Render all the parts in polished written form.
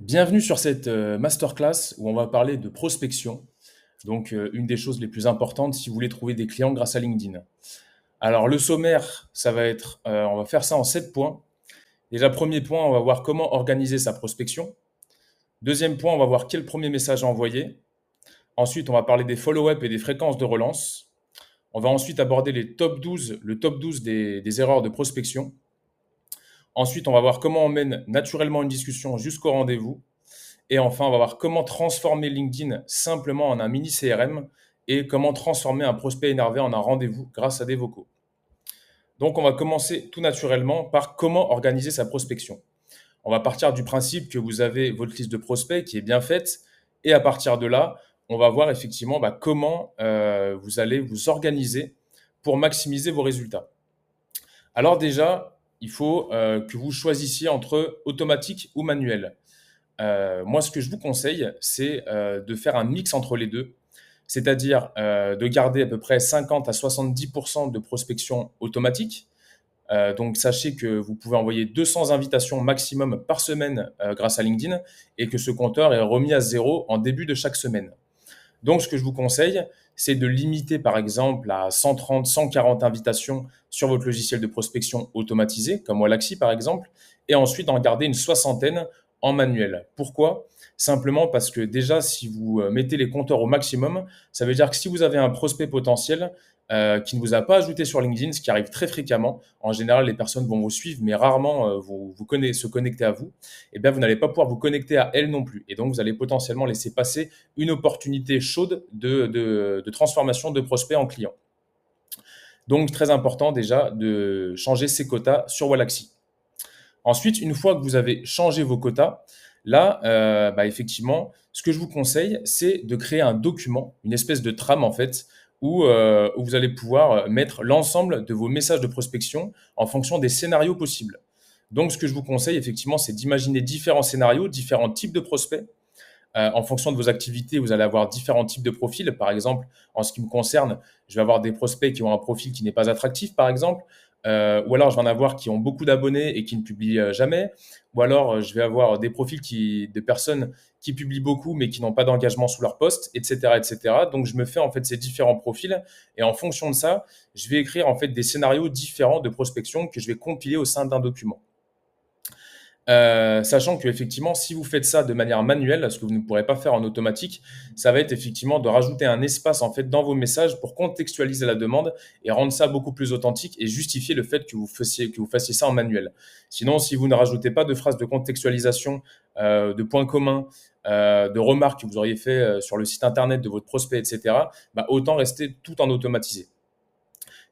Bienvenue sur cette masterclass où on va parler de prospection. Donc, une des choses les plus importantes si vous voulez trouver des clients grâce à LinkedIn. Alors, le sommaire, ça va être, on va faire ça en 7 points. Déjà, premier point, on va voir comment organiser sa prospection. Deuxième point, on va voir quel premier message envoyer. Ensuite, on va parler des follow-up et des fréquences de relance. On va ensuite aborder le top 12 des erreurs de prospection. Ensuite, on va voir comment on mène naturellement une discussion jusqu'au rendez-vous. Et enfin, on va voir comment transformer LinkedIn simplement en un mini CRM et comment transformer un prospect énervé en un rendez-vous grâce à des vocaux. Donc, on va commencer tout naturellement par comment organiser sa prospection. On va partir du principe que vous avez votre liste de prospects qui est bien faite et à partir de là, on va voir effectivement comment vous allez vous organiser pour maximiser vos résultats. Alors déjà, il faut que vous choisissiez entre automatique ou manuel. Moi, ce que je vous conseille, c'est de faire un mix entre les deux, c'est-à-dire de garder à peu près 50 à 70% de prospection automatique. Donc, sachez que vous pouvez envoyer 200 invitations maximum par semaine grâce à LinkedIn et que ce compteur est remis à zéro en début de chaque semaine. Donc, ce que je vous conseille, c'est de limiter par exemple à 130, 140 invitations sur votre logiciel de prospection automatisé, comme Wallaxy par exemple, et ensuite d'en garder une soixantaine en manuel. Pourquoi? Simplement parce que déjà, si vous mettez les compteurs au maximum, ça veut dire que si vous avez un prospect potentiel qui ne vous a pas ajouté sur LinkedIn, ce qui arrive très fréquemment, en général, les personnes vont vous suivre, mais rarement se connecter à vous, et bien vous n'allez pas pouvoir vous connecter à elles non plus. Et donc, vous allez potentiellement laisser passer une opportunité chaude de transformation de prospects en clients. Donc, très important déjà de changer ses quotas sur Wallaxy. Ensuite, une fois que vous avez changé vos quotas, là, effectivement, ce que je vous conseille, c'est de créer un document, une espèce de trame en fait, où vous allez pouvoir mettre l'ensemble de vos messages de prospection en fonction des scénarios possibles. Donc, ce que je vous conseille, effectivement, c'est d'imaginer différents scénarios, différents types de prospects. En fonction de vos activités, vous allez avoir différents types de profils. Par exemple, en ce qui me concerne, je vais avoir des prospects qui ont un profil qui n'est pas attractif, par exemple. Ou alors, je vais en avoir qui ont beaucoup d'abonnés et qui ne publient jamais. Ou alors, je vais avoir des profils de personnes qui publient beaucoup mais qui n'ont pas d'engagement sous leur poste, etc., etc. Donc, je me fais en fait ces différents profils et en fonction de ça, je vais écrire en fait des scénarios différents de prospection que je vais compiler au sein d'un document. Sachant que effectivement, si vous faites ça de manière manuelle, ce que vous ne pourrez pas faire en automatique, ça va être effectivement de rajouter un espace en fait dans vos messages pour contextualiser la demande et rendre ça beaucoup plus authentique et justifier le fait que vous fassiez ça en manuel. Sinon, si vous ne rajoutez pas de phrases de contextualisation, de points communs, de remarques que vous auriez fait sur le site internet de votre prospect, etc., autant rester tout en automatisé.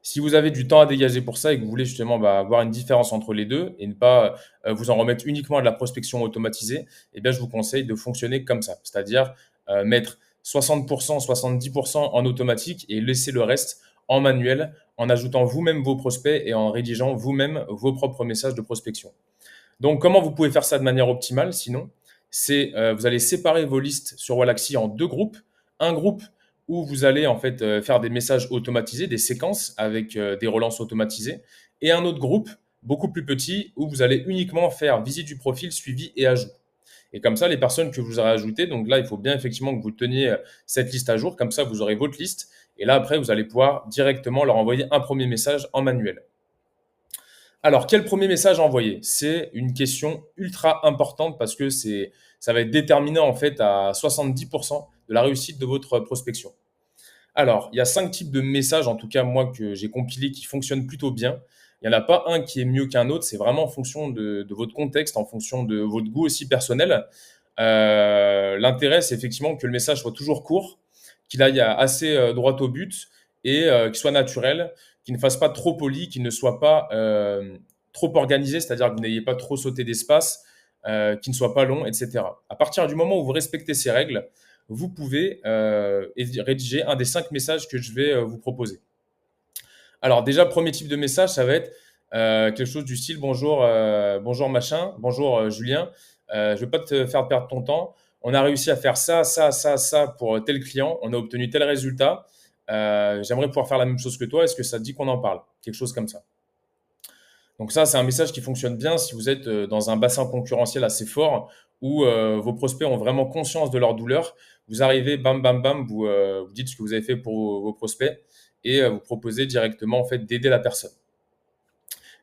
Si vous avez du temps à dégager pour ça et que vous voulez justement avoir une différence entre les deux et ne pas vous en remettre uniquement à de la prospection automatisée, eh bien, je vous conseille de fonctionner comme ça, c'est-à-dire mettre 60%, 70% en automatique et laisser le reste en manuel en ajoutant vous-même vos prospects et en rédigeant vous-même vos propres messages de prospection. Donc, comment vous pouvez faire ça de manière optimale sinon? C'est vous allez séparer vos listes sur Wallaxy en deux groupes. Un groupe où vous allez en fait faire des messages automatisés, des séquences avec des relances automatisées, et un autre groupe beaucoup plus petit où vous allez uniquement faire visite du profil, suivi et ajout. Et comme ça, les personnes que vous aurez ajoutées, donc là, il faut bien effectivement que vous teniez cette liste à jour, comme ça, vous aurez votre liste, et là, après, vous allez pouvoir directement leur envoyer un premier message en manuel. Alors, quel premier message envoyer? C'est une question ultra importante parce que ça va être déterminant en fait à 70% de la réussite de votre prospection. Alors, il y a 5 types de messages, en tout cas moi que j'ai compilés, qui fonctionnent plutôt bien. Il n'y en a pas un qui est mieux qu'un autre, c'est vraiment en fonction de votre contexte, en fonction de votre goût aussi personnel. L'intérêt, c'est effectivement que le message soit toujours court, qu'il aille assez droit au but et qu'il soit naturel, qu'il ne fasse pas trop poli, qu'il ne soit pas trop organisé, c'est-à-dire que vous n'ayez pas trop sauté d'espace, qu'il ne soit pas long, etc. À partir du moment où vous respectez ces règles, vous pouvez rédiger un des 5 messages que je vais vous proposer. Alors déjà, premier type de message, ça va être quelque chose du style bonjour, bonjour machin, bonjour Julien, je ne veux pas te faire perdre ton temps. On a réussi à faire ça, ça, ça, ça pour tel client. On a obtenu tel résultat. J'aimerais pouvoir faire la même chose que toi. Est-ce que ça te dit qu'on en parle? Quelque chose comme ça. Donc ça, c'est un message qui fonctionne bien si vous êtes dans un bassin concurrentiel assez fort où vos prospects ont vraiment conscience de leur douleur. Vous arrivez, bam, bam, bam, vous dites ce que vous avez fait pour vos prospects et vous proposez directement en fait d'aider la personne.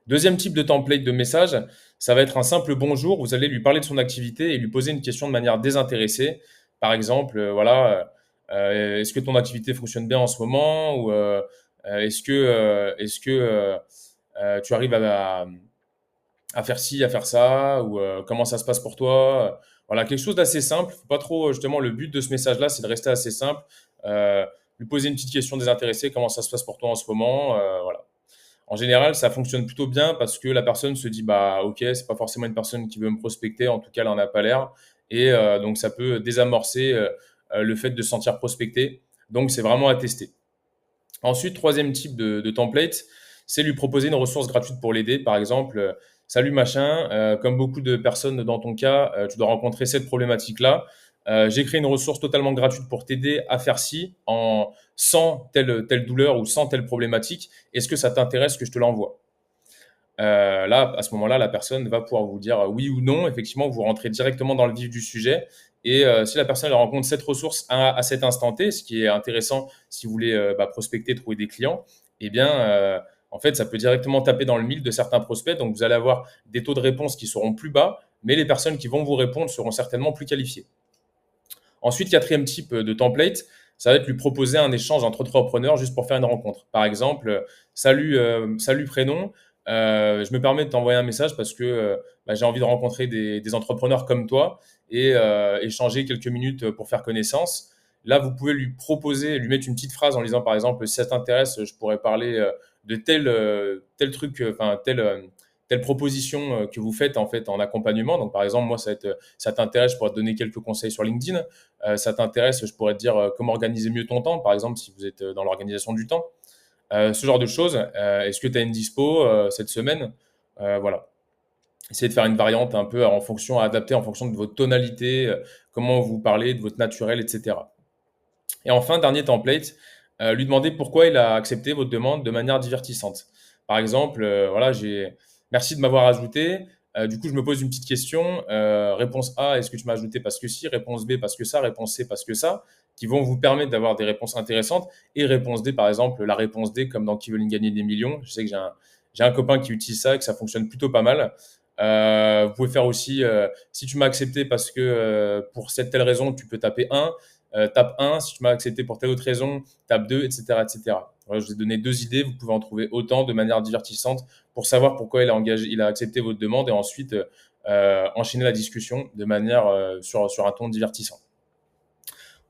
Deuxième type de template de message, ça va être un simple bonjour. Vous allez lui parler de son activité et lui poser une question de manière désintéressée. Par exemple, est-ce que ton activité fonctionne bien en ce moment ou tu arrives à faire ci, à faire ça ou comment ça se passe pour toi. Voilà, quelque chose d'assez simple. Faut pas trop, justement, le but de ce message-là, c'est de rester assez simple. Euh, Lui poser une petite question désintéressée, comment ça se passe pour toi en ce moment. Voilà. En général, ça fonctionne plutôt bien parce que la personne se dit bah ok, c'est pas forcément une personne qui veut me prospecter, en tout cas elle en a pas l'air, et donc ça peut désamorcer le fait de se sentir prospecté. Donc c'est vraiment à tester. Ensuite, troisième type de template, c'est lui proposer une ressource gratuite pour l'aider. Par exemple, salut machin, comme beaucoup de personnes dans ton cas, tu dois rencontrer cette problématique-là. J'ai créé une ressource totalement gratuite pour t'aider à faire ci sans telle douleur ou sans telle problématique. Est-ce que ça t'intéresse que je te l'envoie? Là, à ce moment-là, la personne va pouvoir vous dire oui ou non. Effectivement, vous rentrez directement dans le vif du sujet. Et si la personne elle rencontre cette ressource à cet instant T, ce qui est intéressant si vous voulez prospecter, trouver des clients, eh bien, en fait, ça peut directement taper dans le mille de certains prospects. Donc, vous allez avoir des taux de réponse qui seront plus bas, mais les personnes qui vont vous répondre seront certainement plus qualifiées. Ensuite, quatrième type de template, ça va être lui proposer un échange entre entrepreneurs juste pour faire une rencontre. Par exemple, salut prénom, je me permets de t'envoyer un message parce que j'ai envie de rencontrer des entrepreneurs comme toi et échanger quelques minutes pour faire connaissance. Là, vous pouvez lui proposer, lui mettre une petite phrase en disant par exemple, si ça t'intéresse, je pourrais parler de tel truc, telle proposition que vous faites en fait en accompagnement. Donc par exemple, moi, ça t'intéresse, je pourrais te donner quelques conseils sur LinkedIn. Ça t'intéresse, je pourrais te dire comment organiser mieux ton temps, par exemple, si vous êtes dans l'organisation du temps. Ce genre de choses. Est-ce que tu as une dispo cette semaine? Voilà. Essayez de faire une variante un peu adaptée en fonction de votre tonalité, comment vous parlez, de votre naturel, etc. Et enfin, dernier template, lui demander pourquoi il a accepté votre demande de manière divertissante. Par exemple, merci de m'avoir ajouté. Du coup, je me pose une petite question. Réponse A, est-ce que tu m'as ajouté parce que si? Réponse B, parce que ça. Réponse C, parce que ça. Qui vont vous permettre d'avoir des réponses intéressantes. Et réponse D, par exemple, la réponse D, comme dans Qui veut gagner des millions. Je sais que j'ai un copain qui utilise ça et que ça fonctionne plutôt pas mal. Vous pouvez faire aussi, si tu m'as accepté parce que pour cette telle raison, tu peux taper 1. Tape 1, si tu m'as accepté pour telle autre raison, tape 2, etc. etc. Voilà, je vous ai donné deux idées, vous pouvez en trouver autant de manière divertissante pour savoir pourquoi il a accepté votre demande et ensuite enchaîner la discussion de manière sur un ton divertissant.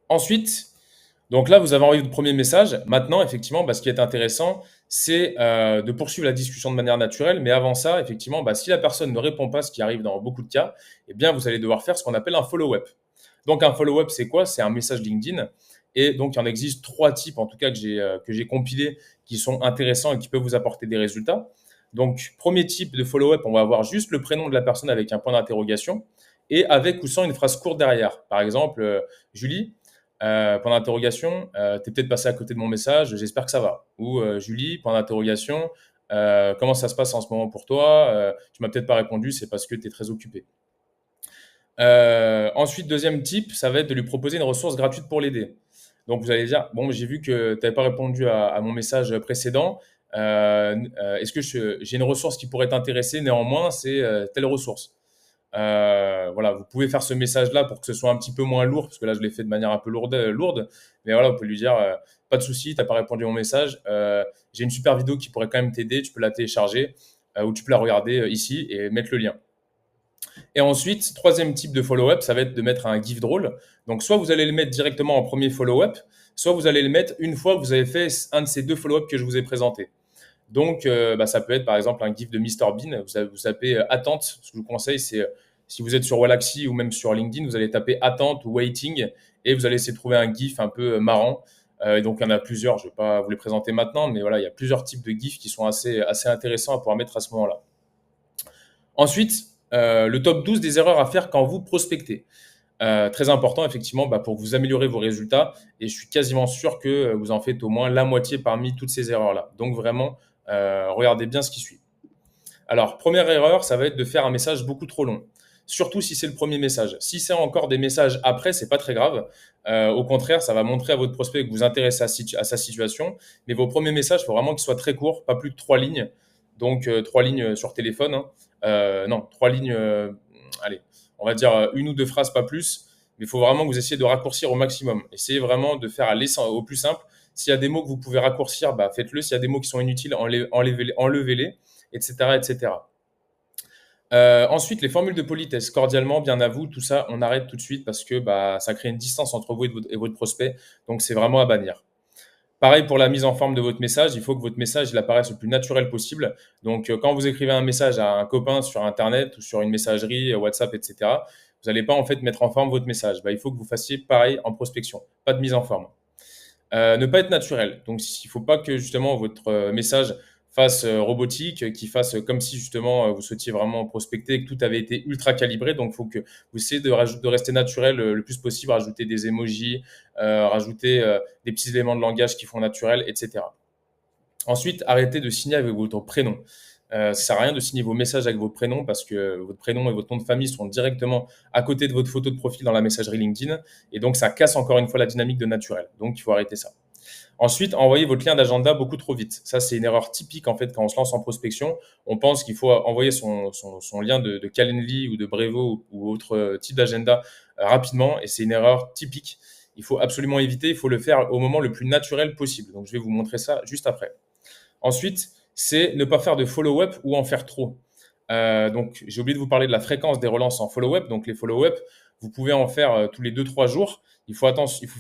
Ensuite, donc là, vous avez envoyé votre premier message. Maintenant, effectivement, ce qui est intéressant, c'est de poursuivre la discussion de manière naturelle. Mais avant ça, effectivement, si la personne ne répond pas, ce qui arrive dans beaucoup de cas, eh bien, vous allez devoir faire ce qu'on appelle un follow-up. Donc, un follow-up, c'est quoi? C'est un message LinkedIn. Et donc, il en existe trois types, en tout cas, que j'ai compilés, qui sont intéressants et qui peuvent vous apporter des résultats. Donc, premier type de follow-up, on va avoir juste le prénom de la personne avec un point d'interrogation et avec ou sans une phrase courte derrière. Par exemple, Julie, point d'interrogation, tu es peut-être passé à côté de mon message, j'espère que ça va. Ou Julie, point d'interrogation, comment ça se passe en ce moment pour toi? Tu m'as peut-être pas répondu, c'est parce que tu es très occupé. Ensuite, deuxième type, ça va être de lui proposer une ressource gratuite pour l'aider. Donc, vous allez dire, bon, j'ai vu que tu n'avais pas répondu à mon message précédent. Est-ce que j'ai une ressource qui pourrait t'intéresser? Néanmoins, c'est telle ressource. Voilà, vous pouvez faire ce message-là pour que ce soit un petit peu moins lourd, parce que là, je l'ai fait de manière un peu lourde. Mais voilà, vous pouvez lui dire, pas de souci, tu n'as pas répondu à mon message. J'ai une super vidéo qui pourrait quand même t'aider. Tu peux la télécharger ou tu peux la regarder ici et mettre le lien. Et ensuite, troisième type de follow-up, ça va être de mettre un GIF drôle. Donc, soit vous allez le mettre directement en premier follow-up, soit vous allez le mettre une fois que vous avez fait un de ces deux follow-up que je vous ai présentés. Donc, ça peut être par exemple un GIF de Mr Bean. Vous tapez attente. Ce que je vous conseille, c'est si vous êtes sur Wallaxy ou même sur LinkedIn, vous allez taper attente ou waiting et vous allez essayer de trouver un GIF un peu marrant. Et donc, il y en a plusieurs. Je ne vais pas vous les présenter maintenant, mais voilà, il y a plusieurs types de GIFs qui sont assez intéressants à pouvoir mettre à ce moment-là. Ensuite, le top 12 des erreurs à faire quand vous prospectez. Très important, effectivement, pour vous améliorer vos résultats. Et je suis quasiment sûr que vous en faites au moins la moitié parmi toutes ces erreurs-là. Donc, vraiment, regardez bien ce qui suit. Alors, première erreur, ça va être de faire un message beaucoup trop long. Surtout si c'est le premier message. Si c'est encore des messages après, c'est pas très grave. Au contraire, ça va montrer à votre prospect que vous vous intéressez à sa situation. Mais vos premiers messages, il faut vraiment qu'ils soient très courts, pas plus de 3 lignes. Donc, 3 lignes sur téléphone, hein. Non, 3 lignes, allez, on va dire une ou deux phrases, pas plus. Mais il faut vraiment que vous essayiez de raccourcir au maximum. Essayez vraiment de faire au plus simple. S'il y a des mots que vous pouvez raccourcir, bah, faites-le. S'il y a des mots qui sont inutiles, enlevez-les, etc., etc. Ensuite, les formules de politesse, cordialement, bien à vous, tout ça, on arrête tout de suite parce que bah, ça crée une distance entre vous et votre prospect. Donc, c'est vraiment à bannir. Pareil pour la mise en forme de votre message, il faut que votre message il apparaisse le plus naturel possible. Donc, quand vous écrivez un message à un copain sur Internet ou sur une messagerie, WhatsApp, etc., vous n'allez pas en fait mettre en forme votre message. Bah, il faut que vous fassiez pareil en prospection, pas de mise en forme. Ne pas être naturel. Donc, il ne faut pas que justement votre message fasse robotique, qu'il fasse comme si justement vous souhaitiez vraiment prospecter et que tout avait été ultra calibré. Donc, il faut que vous essayez de rester naturel le plus possible, rajouter des emojis, rajouter des petits éléments de langage qui font naturel, etc. Ensuite, arrêtez de signer avec votre prénom. Ça ne sert à rien de signer vos messages avec vos prénoms parce que votre prénom et votre nom de famille sont directement à côté de votre photo de profil dans la messagerie LinkedIn. Et donc, ça casse encore une fois la dynamique de naturel. Donc, il faut arrêter ça. Ensuite, envoyer votre lien d'agenda beaucoup trop vite. Ça, c'est une erreur typique en fait quand on se lance en prospection. On pense qu'il faut envoyer son lien de Calendly ou de Brevo ou autre type d'agenda rapidement. Et c'est une erreur typique. Il faut absolument éviter. Il faut le faire au moment le plus naturel possible. Donc, je vais vous montrer ça juste après. Ensuite, c'est ne pas faire de follow-up ou en faire trop. Donc, j'ai oublié de vous parler de la fréquence des relances en follow-up. Donc, les follow-up, vous pouvez en faire tous les 2-3 jours. Il faut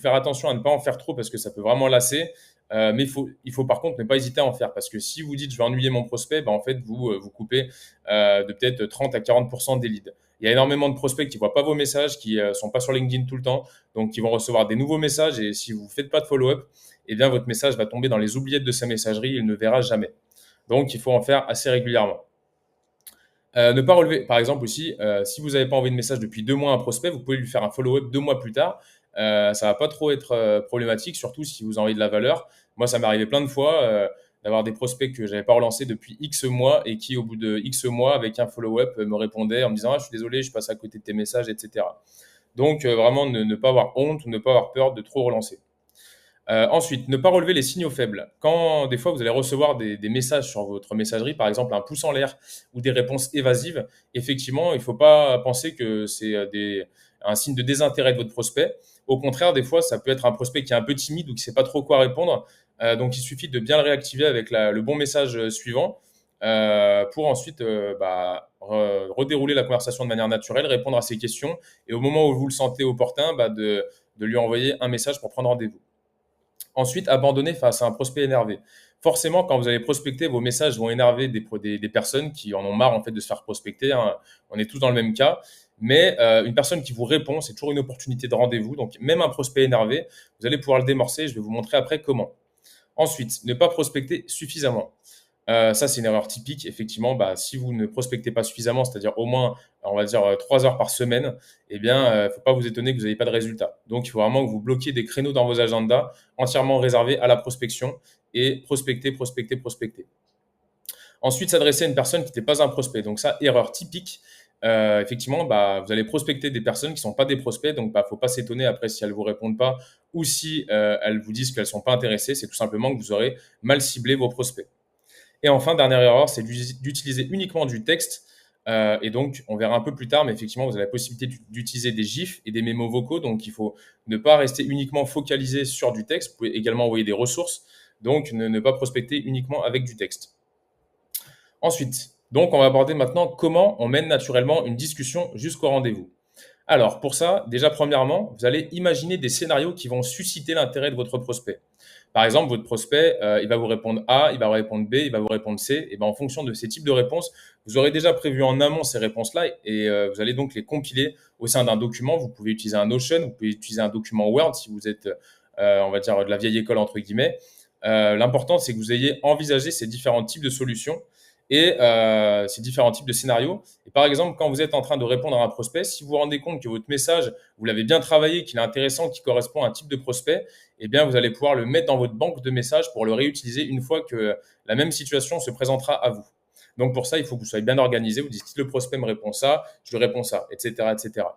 faire attention à ne pas en faire trop parce que ça peut vraiment lasser. Mais il faut par contre ne pas hésiter à en faire parce que si vous dites je vais ennuyer mon prospect, ben en fait, vous coupez de peut-être 30 à 40% des leads. Il y a énormément de prospects qui ne voient pas vos messages, qui ne sont pas sur LinkedIn tout le temps, donc qui vont recevoir des nouveaux messages. Et si vous ne faites pas de follow-up, eh bien, votre message va tomber dans les oubliettes de sa messagerie, il ne verra jamais. Donc, il faut en faire assez régulièrement. Ne pas relever, par exemple aussi, si vous n'avez pas envoyé de message depuis 2 mois à un prospect, vous pouvez lui faire un follow-up 2 mois plus tard. Ça va pas trop être problématique, surtout si vous envoyez de la valeur. Moi, ça m'est arrivé plein de fois d'avoir des prospects que j'avais pas relancés depuis X mois et qui, au bout de X mois, avec un follow-up, me répondaient en me disant ah, je suis désolé, je passe à côté de tes messages, etc. Donc, vraiment, ne pas avoir honte ou ne pas avoir peur de trop relancer. Ensuite, ne pas relever les signaux faibles. Quand des fois vous allez recevoir des messages sur votre messagerie, par exemple un pouce en l'air ou des réponses évasives, effectivement, il ne faut pas penser que c'est un signe de désintérêt de votre prospect. Au contraire, des fois, ça peut être un prospect qui est un peu timide ou qui ne sait pas trop quoi répondre. Donc, il suffit de bien le réactiver avec le bon message suivant pour ensuite redérouler la conversation de manière naturelle, répondre à ses questions et au moment où vous le sentez opportun, de lui envoyer un message pour prendre rendez-vous. Ensuite, abandonner face à un prospect énervé. Forcément, quand vous allez prospecter, vos messages vont énerver des personnes qui en ont marre en fait de se faire prospecter, hein. On est tous dans le même cas. Mais une personne qui vous répond, c'est toujours une opportunité de rendez-vous. Donc, même un prospect énervé, vous allez pouvoir le démorcer. Je vais vous montrer après comment. Ensuite, ne pas prospecter suffisamment. Ça, c'est une erreur typique. Effectivement, si vous ne prospectez pas suffisamment, c'est-à-dire au moins, on va dire, 3 heures par semaine, eh bien, il ne faut pas vous étonner que vous n'ayez pas de résultat. Donc, il faut vraiment que vous bloquiez des créneaux dans vos agendas entièrement réservés à la prospection et prospecter, prospecter, prospecter. Ensuite, s'adresser à une personne qui n'est pas un prospect. Donc ça, erreur typique. Effectivement, vous allez prospecter des personnes qui ne sont pas des prospects. Donc, il ne faut pas s'étonner après si elles ne vous répondent pas ou si elles vous disent qu'elles ne sont pas intéressées. C'est tout simplement que vous aurez mal ciblé vos prospects. Et enfin, dernière erreur, c'est d'utiliser uniquement du texte. Et donc, on verra un peu plus tard, mais effectivement, vous avez la possibilité d'utiliser des GIFs et des mémos vocaux. Donc, il faut ne pas rester uniquement focalisé sur du texte. Vous pouvez également envoyer des ressources. Donc, ne pas prospecter uniquement avec du texte. Ensuite, donc, on va aborder maintenant comment on mène naturellement une discussion jusqu'au rendez-vous. Alors, pour ça, déjà, premièrement, vous allez imaginer des scénarios qui vont susciter l'intérêt de votre prospect. Par exemple, votre prospect, il va vous répondre A, il va vous répondre B, il va vous répondre C. Et en fonction de ces types de réponses, vous aurez déjà prévu en amont ces réponses-là et vous allez donc les compiler au sein d'un document. Vous pouvez utiliser un Notion, vous pouvez utiliser un document Word si vous êtes, on va dire, de la vieille école, entre guillemets. L'important, c'est que vous ayez envisagé ces différents types de solutions et ces différents types de scénarios. Et par exemple, quand vous êtes en train de répondre à un prospect, si vous vous rendez compte que votre message, vous l'avez bien travaillé, qu'il est intéressant, qu'il correspond à un type de prospect, eh bien, vous allez pouvoir le mettre dans votre banque de messages pour le réutiliser une fois que la même situation se présentera à vous. Donc pour ça, il faut que vous soyez bien organisé. Vous dites, si le prospect me répond ça, je lui réponds ça, etc., etc.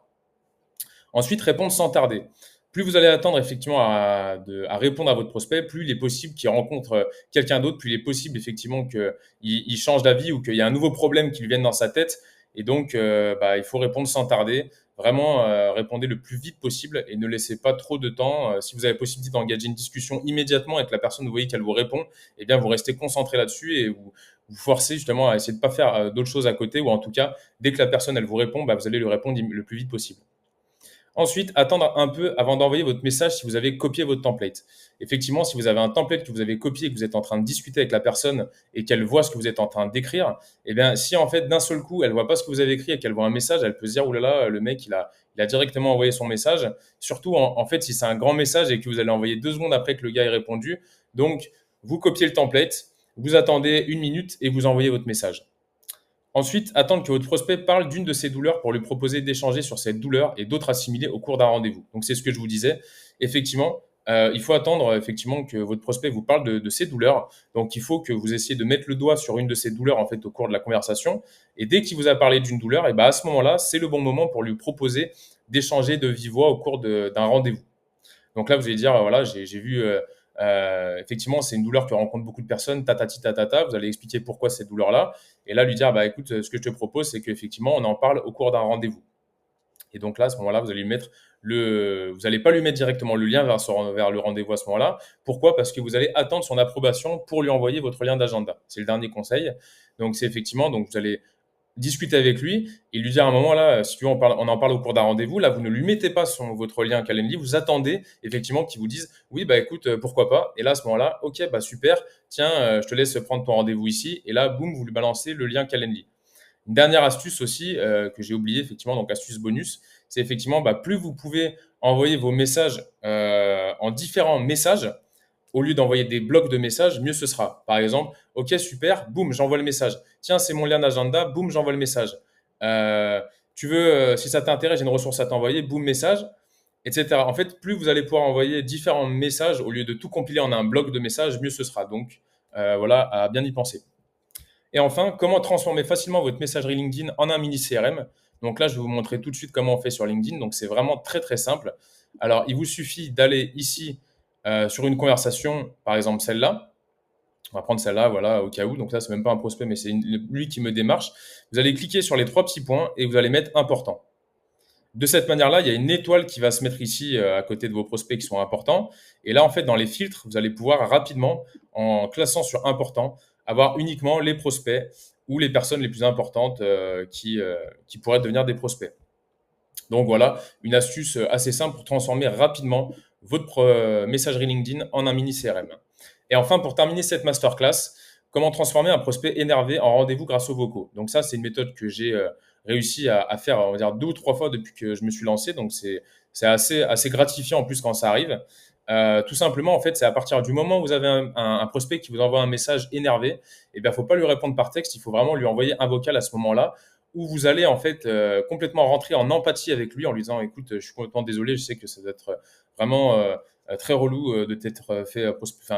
Ensuite, répondre sans tarder. Plus vous allez attendre effectivement à répondre à votre prospect, plus il est possible qu'il rencontre quelqu'un d'autre, plus il est possible effectivement qu'il change d'avis ou qu'il y a un nouveau problème qui lui vienne dans sa tête. Et donc, il faut répondre sans tarder. Vraiment, répondez le plus vite possible et ne laissez pas trop de temps. Si vous avez possibilité d'engager une discussion immédiatement et que la personne, vous voyez qu'elle vous répond, eh bien, vous restez concentré là-dessus et vous forcez justement à essayer de ne pas faire d'autres choses à côté, ou en tout cas, dès que la personne, elle vous répond, vous allez lui répondre le plus vite possible. Ensuite, attendre un peu avant d'envoyer votre message si vous avez copié votre template. Effectivement, si vous avez un template que vous avez copié et que vous êtes en train de discuter avec la personne et qu'elle voit ce que vous êtes en train d'écrire, eh bien, si en fait d'un seul coup elle voit pas ce que vous avez écrit et qu'elle voit un message, elle peut se dire, oulala, le mec il a directement envoyé son message. Surtout en fait si c'est un grand message et que vous allez envoyer 2 secondes après que le gars ait répondu. Donc vous copiez le template, vous attendez 1 minute et vous envoyez votre message. Ensuite, attendre que votre prospect parle d'une de ses douleurs pour lui proposer d'échanger sur cette douleur et d'autres assimilées au cours d'un rendez-vous. Donc, c'est ce que je vous disais. Effectivement, il faut attendre effectivement que votre prospect vous parle de ses douleurs. Donc, il faut que vous essayiez de mettre le doigt sur une de ces douleurs en fait au cours de la conversation. Et dès qu'il vous a parlé d'une douleur, et à ce moment-là, c'est le bon moment pour lui proposer d'échanger de vive voix au cours d'un rendez-vous. Donc là, vous allez dire, voilà, j'ai vu, effectivement, c'est une douleur que rencontrent beaucoup de personnes, tatati tatata. Vous allez expliquer pourquoi cette douleur-là. Et là, lui dire, écoute, ce que je te propose, c'est qu'effectivement, on en parle au cours d'un rendez-vous. Et donc là, à ce moment-là, vous allez lui mettre vous n'allez pas lui mettre directement le lien vers le rendez-vous à ce moment-là. Pourquoi? Parce que vous allez attendre son approbation pour lui envoyer votre lien d'agenda. C'est le dernier conseil. Donc, c'est effectivement, donc vous allez discuter avec lui et lui dire à un moment là, si tu veux, on en parle au cours d'un rendez-vous. Là, vous ne lui mettez pas votre lien Calendly, vous attendez effectivement qu'il vous dise oui, écoute, pourquoi pas. Et là, à ce moment-là, ok, super, tiens, je te laisse prendre ton rendez-vous ici. Et là, boum, vous lui balancez le lien Calendly. Une dernière astuce aussi que j'ai oublié, effectivement, donc astuce bonus, c'est effectivement plus vous pouvez envoyer vos messages en différents messages, au lieu d'envoyer des blocs de messages, mieux ce sera. Par exemple, ok, super, boum, j'envoie le message. Tiens, c'est mon lien d'agenda, boum, j'envoie le message. Tu veux, si ça t'intéresse, j'ai une ressource à t'envoyer, boum, message, etc. En fait, plus vous allez pouvoir envoyer différents messages, au lieu de tout compiler en un bloc de messages, mieux ce sera. Donc, voilà, à bien y penser. Et enfin, comment transformer facilement votre messagerie LinkedIn en un mini CRM. Donc là, je vais vous montrer tout de suite comment on fait sur LinkedIn. Donc c'est vraiment très très simple. Alors, il vous suffit d'aller ici sur une conversation, par exemple celle-là. On va prendre celle-là, voilà, au cas où. Donc là, c'est même pas un prospect, mais c'est lui qui me démarche. Vous allez cliquer sur les 3 petits points et vous allez mettre important. De cette manière-là, il y a une étoile qui va se mettre ici à côté de vos prospects qui sont importants. Et là, en fait, dans les filtres, vous allez pouvoir rapidement, en classant sur important, avoir uniquement les prospects ou les personnes les plus importantes qui pourraient devenir des prospects. Donc voilà, une astuce assez simple pour transformer rapidement votre messagerie LinkedIn en un mini CRM. Et enfin, pour terminer cette masterclass, comment transformer un prospect énervé en rendez-vous grâce aux vocaux. Donc ça, c'est une méthode que j'ai réussi à faire, on va dire 2 ou 3 fois depuis que je me suis lancé. Donc c'est assez gratifiant en plus quand ça arrive. Tout simplement, en fait, c'est à partir du moment où vous avez un prospect qui vous envoie un message énervé, il ne faut pas lui répondre par texte, il faut vraiment lui envoyer un vocal à ce moment-là, où vous allez en fait complètement rentrer en empathie avec lui en lui disant, écoute, je suis complètement désolé, je sais que ça doit être vraiment très relou de t'être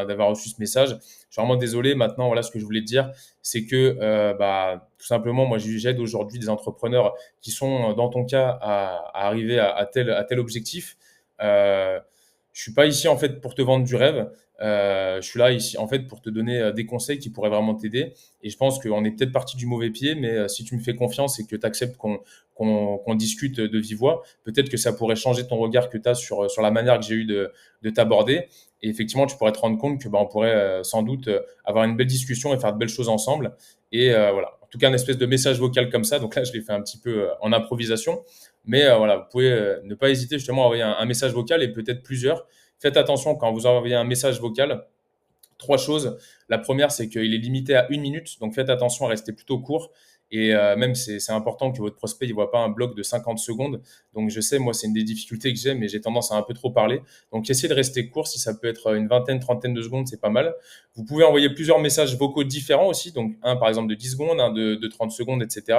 d'avoir reçu ce message. Je suis vraiment désolé. Maintenant, voilà ce que je voulais te dire, c'est que tout simplement, moi, j'aide aujourd'hui des entrepreneurs qui sont dans ton cas à arriver à tel objectif. Je suis pas ici en fait pour te vendre du rêve. Je suis là ici en fait pour te donner des conseils qui pourraient vraiment t'aider. Et je pense qu'on est peut-être parti du mauvais pied, mais si tu me fais confiance et que tu acceptes qu'on discute de vive voix, peut-être que ça pourrait changer ton regard que tu as sur la manière que j'ai eu de t'aborder. Et effectivement, tu pourrais te rendre compte que on pourrait sans doute avoir une belle discussion et faire de belles choses ensemble. Et voilà. En tout cas, une espèce de message vocal comme ça. Donc là, je l'ai fait un petit peu en improvisation. Mais voilà, vous pouvez ne pas hésiter justement à envoyer un message vocal et peut-être plusieurs. Faites attention quand vous envoyez un message vocal. 3 choses. La première, c'est qu'il est limité à 1 minute. Donc faites attention à rester plutôt court. Et même, c'est important que votre prospect ne voit pas un bloc de 50 secondes. Donc je sais, moi, c'est une des difficultés que j'ai, mais j'ai tendance à un peu trop parler. Donc essayez de rester court. Si ça peut être une vingtaine, trentaine de secondes, c'est pas mal. Vous pouvez envoyer plusieurs messages vocaux différents aussi. Donc un, par exemple, de 10 secondes, un de 30 secondes, etc.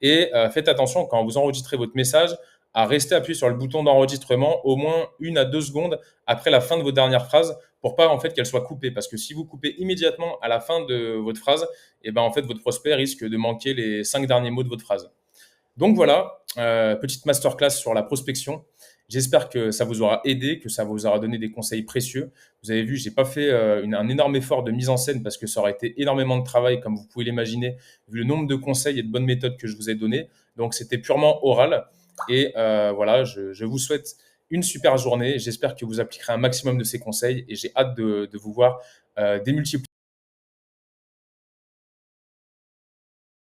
Et faites attention quand vous enregistrez votre message à rester appuyé sur le bouton d'enregistrement au moins 1 à 2 secondes après la fin de vos dernières phrases pour pas en fait qu'elles soient coupées. Parce que si vous coupez immédiatement à la fin de votre phrase, et ben en fait votre prospect risque de manquer les 5 derniers mots de votre phrase. Donc voilà, petite masterclass sur la prospection. J'espère que ça vous aura aidé, que ça vous aura donné des conseils précieux. Vous avez vu, j'ai pas fait un énorme effort de mise en scène parce que ça aurait été énormément de travail, comme vous pouvez l'imaginer, vu le nombre de conseils et de bonnes méthodes que je vous ai donnés. Donc c'était purement oral. Et voilà, je vous souhaite une super journée. J'espère que vous appliquerez un maximum de ces conseils et j'ai hâte de vous voir démultiplier